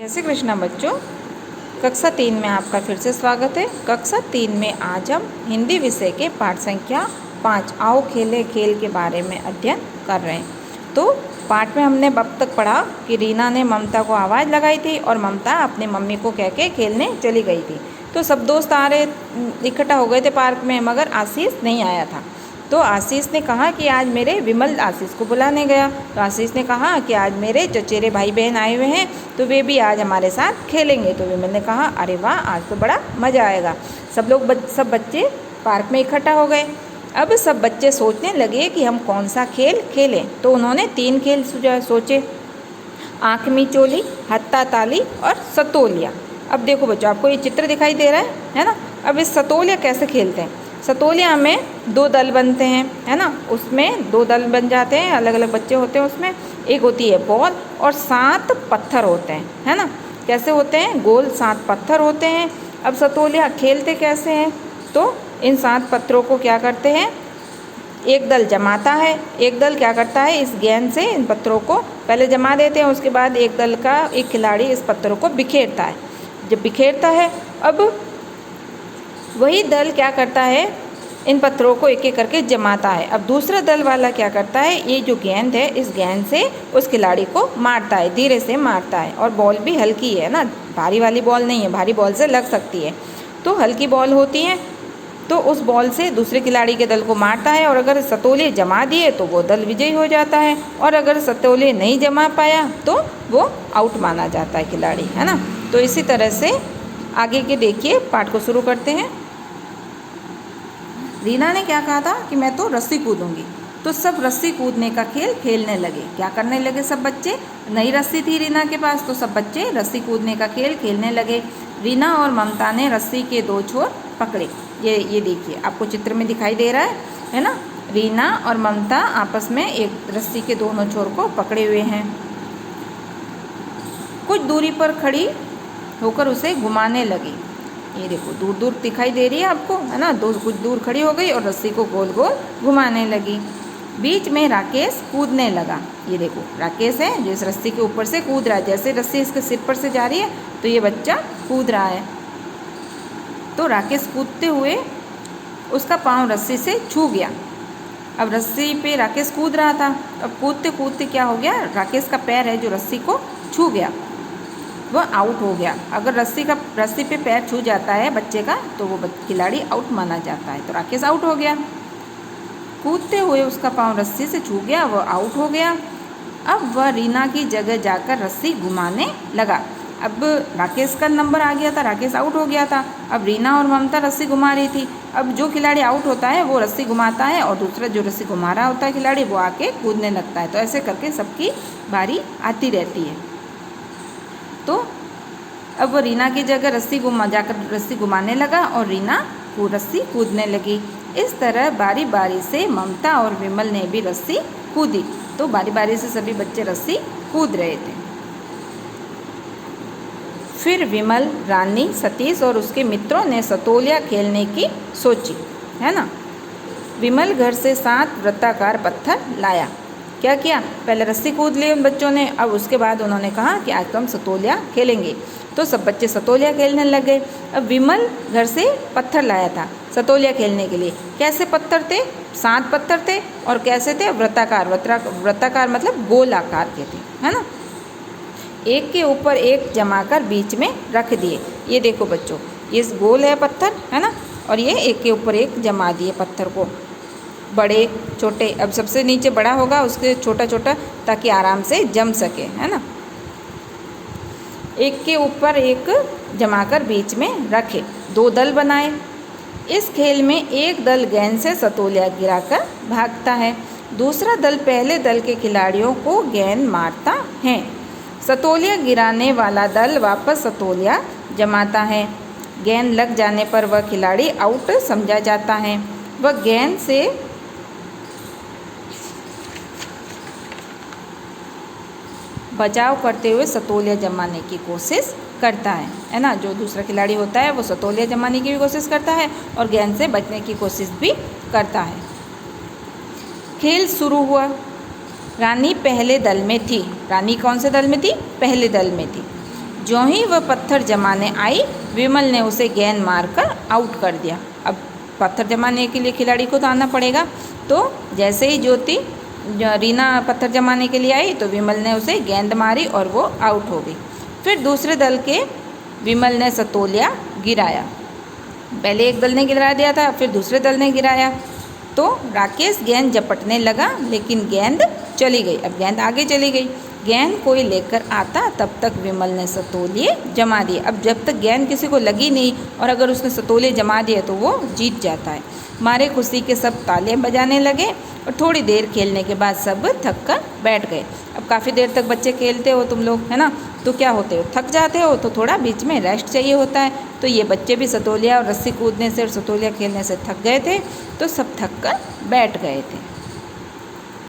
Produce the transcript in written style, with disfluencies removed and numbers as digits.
जय श्री कृष्णा बच्चों, कक्षा 3 में आपका फिर से स्वागत है। कक्षा 3 में आज हम हिंदी विषय के पाठ संख्या 5 आओ खेले खेल के बारे में अध्ययन कर रहे हैं। तो पाठ में हमने अब तक पढ़ा कि रीना ने ममता को आवाज़ लगाई थी और ममता अपनी मम्मी को कह के खेलने चली गई थी। तो सब दोस्त इकट्ठा हो गए थे पार्क में, मगर आशीष नहीं आया था। तो आशीष ने कहा कि आज मेरे विमल आशीष को बुलाने गया। तो आशीष ने कहा कि आज मेरे चचेरे भाई बहन आए हुए हैं, तो वे भी आज हमारे साथ खेलेंगे। तो विमल ने कहा अरे वाह, आज तो बड़ा मज़ा आएगा। सब बच्चे पार्क में इकट्ठा हो गए। अब सब बच्चे सोचने लगे कि हम कौन सा खेल खेलें। तो उन्होंने 3 खेल सोचे, आँख मिचोली, हत्ता ताली और सतोलिया। अब देखो बच्चों, आपको ये चित्र दिखाई दे रहा है ना। अब इस सतोलिया कैसे खेलते हैं। सतोलिया में 2 दल बनते हैं, है ना। उसमें 2 दल बन जाते हैं, अलग अलग बच्चे होते हैं उसमें। एक होती है बॉल और 7 पत्थर होते हैं, है ना। कैसे होते हैं, गोल 7 पत्थर होते हैं। अब सतोलिया खेलते कैसे हैं, तो इन 7 पत्थरों को क्या करते हैं, एक दल जमाता है, एक दल क्या करता है, इस गेंद से इन पत्थरों को पहले जमा देते हैं। उसके बाद एक दल का एक खिलाड़ी इस पत्थरों को बिखेरता है। जब बिखेरता है, अब वही दल क्या करता है, इन पत्थरों को एक एक करके जमाता है। अब दूसरा दल वाला क्या करता है, ये जो गेंद है, इस गेंद से उस खिलाड़ी को मारता है, धीरे से मारता है। और बॉल भी हल्की है ना, भारी वाली बॉल नहीं है, भारी बॉल से लग सकती है। तो हल्की बॉल होती है, तो उस बॉल से दूसरे खिलाड़ी के दल को मारता है। और अगर सतोले जमा दिए तो वो दल विजयी हो जाता है, और अगर सतोले नहीं जमा पाया तो वो आउट माना जाता है खिलाड़ी, है ना। तो इसी तरह से आगे के देखिए, पाठ को शुरू करते हैं। रीना ने क्या कहा था कि मैं तो रस्सी कूदूंगी। तो सब रस्सी कूदने का खेल खेलने लगे। क्या करने लगे सब बच्चे, नई रस्सी थी रीना के पास, तो सब बच्चे रस्सी कूदने का खेल खेलने लगे। रीना और ममता ने रस्सी के 2 छोर पकड़े। ये देखिए, आपको चित्र में दिखाई दे रहा है ना। रीना और ममता आपस में एक रस्सी के दोनों छोर को पकड़े हुए हैं। कुछ दूरी पर खड़ी होकर उसे घुमाने लगी। ये देखो, दूर दूर दिखाई दे रही है आपको, है ना। कुछ दूर खड़ी हो गई और रस्सी को गोल गोल घुमाने लगी। बीच में राकेश कूदने लगा। ये देखो, राकेश है जो इस रस्सी के ऊपर से कूद रहा है। जैसे रस्सी इसके सिर पर से जा रही है, तो ये बच्चा कूद रहा है। तो राकेश कूदते हुए उसका पाँव रस्सी से छू गया। अब रस्सी पे राकेश कूद रहा था, अब कूदते कूदते क्या हो गया, राकेश का पैर है जो रस्सी को छू गया, वह आउट हो गया। अगर रस्सी पे पैर छू जाता है बच्चे का, तो वो खिलाड़ी आउट माना जाता है। तो राकेश आउट हो गया। कूदते हुए उसका पाँव रस्सी से छू गया, वह आउट हो गया। अब वह रीना की जगह जाकर रस्सी घुमाने लगा। अब राकेश का नंबर आ गया था, राकेश आउट हो गया था। अब रीना और ममता रस्सी घुमा रही थी। अब जो खिलाड़ी आउट होता है वो रस्सी घुमाता है, और दूसरा जो रस्सी घुमा रहा होता है खिलाड़ी, वो आके कूदने लगता है। तो ऐसे करके सबकी बारी आती रहती है। तो अब वो रीना की जगह जाकर रस्सी घुमाने लगा और रीना वो रस्सी कूदने लगी। इस तरह बारी बारी से ममता और विमल ने भी रस्सी कूदी। तो बारी बारी से सभी बच्चे रस्सी कूद रहे थे। फिर विमल, रानी, सतीश और उसके मित्रों ने सतोलिया खेलने की सोची, है ना। विमल घर से 7 वृत्ताकार पत्थर लाया। क्या किया, पहले रस्सी कूद ली उन बच्चों ने। अब उसके बाद उन्होंने कहा कि आज तो हम सतोलिया खेलेंगे। तो सब बच्चे सतोलिया खेलने लग गए। अब विमल घर से पत्थर लाया था सतोलिया खेलने के लिए। कैसे पत्थर थे, 7 पत्थर थे। और कैसे थे, वृत्ताकार मतलब गोल आकार के थे, है ना। एक के ऊपर एक जमाकर बीच में रख दिए। ये देखो बच्चों, ये गोल है पत्थर, है ना। और ये एक के ऊपर एक जमा दिए पत्थर को, बड़े छोटे। अब सबसे नीचे बड़ा होगा, उसके छोटा छोटा, ताकि आराम से जम सके, है ना। एक के ऊपर एक जमाकर बीच में रखे। 2 दल बनाए। इस खेल में एक दल गेंद से सतोलिया गिराकर भागता है, दूसरा दल पहले दल के खिलाड़ियों को गेंद मारता है। सतोलिया गिराने वाला दल वापस सतोलिया जमाता है। गेंद लग जाने पर वह खिलाड़ी आउट समझा जाता है। वह गेंद से बचाव करते हुए सतोलिया जमाने की कोशिश करता है ना। जो दूसरा खिलाड़ी होता है वो सतोलिया जमाने की भी कोशिश करता है और गेंद से बचने की कोशिश भी करता है। खेल शुरू हुआ। रानी पहले दल में थी। रानी कौन से दल में थी? पहले दल में थी। ज्यों ही वह पत्थर जमाने आई, विमल ने उसे गेंद मारकर आउट कर दिया। अब पत्थर जमाने के लिए खिलाड़ी को तो आना पड़ेगा, तो जैसे ही रीना पत्थर जमाने के लिए आई तो विमल ने उसे गेंद मारी और वो आउट हो गई। फिर दूसरे दल के विमल ने सतोलिया गिराया। पहले एक दल ने गिरा दिया था, फिर दूसरे दल ने गिराया, तो राकेश गेंद झपटने लगा, लेकिन गेंद चली गई। अब गेंद आगे चली गई। गेंद कोई लेकर आता, तब तक विमल ने सतोलिए जमा दिए। अब जब तक गेंद किसी को लगी नहीं और अगर उसने सतोलिए जमा दिए तो वो जीत जाता है। मारे खुशी के सब तालियां बजाने लगे और थोड़ी देर खेलने के बाद सब थक कर बैठ गए। अब काफ़ी देर तक बच्चे खेलते हो तुम लोग, है ना, तो क्या होते हो, थक जाते हो, तो थोड़ा बीच में रेस्ट चाहिए होता है। तो ये बच्चे भी सतोलिया और रस्सी कूदने से और सतोलिया खेलने से थक गए थे, तो सब थक कर बैठ गए थे।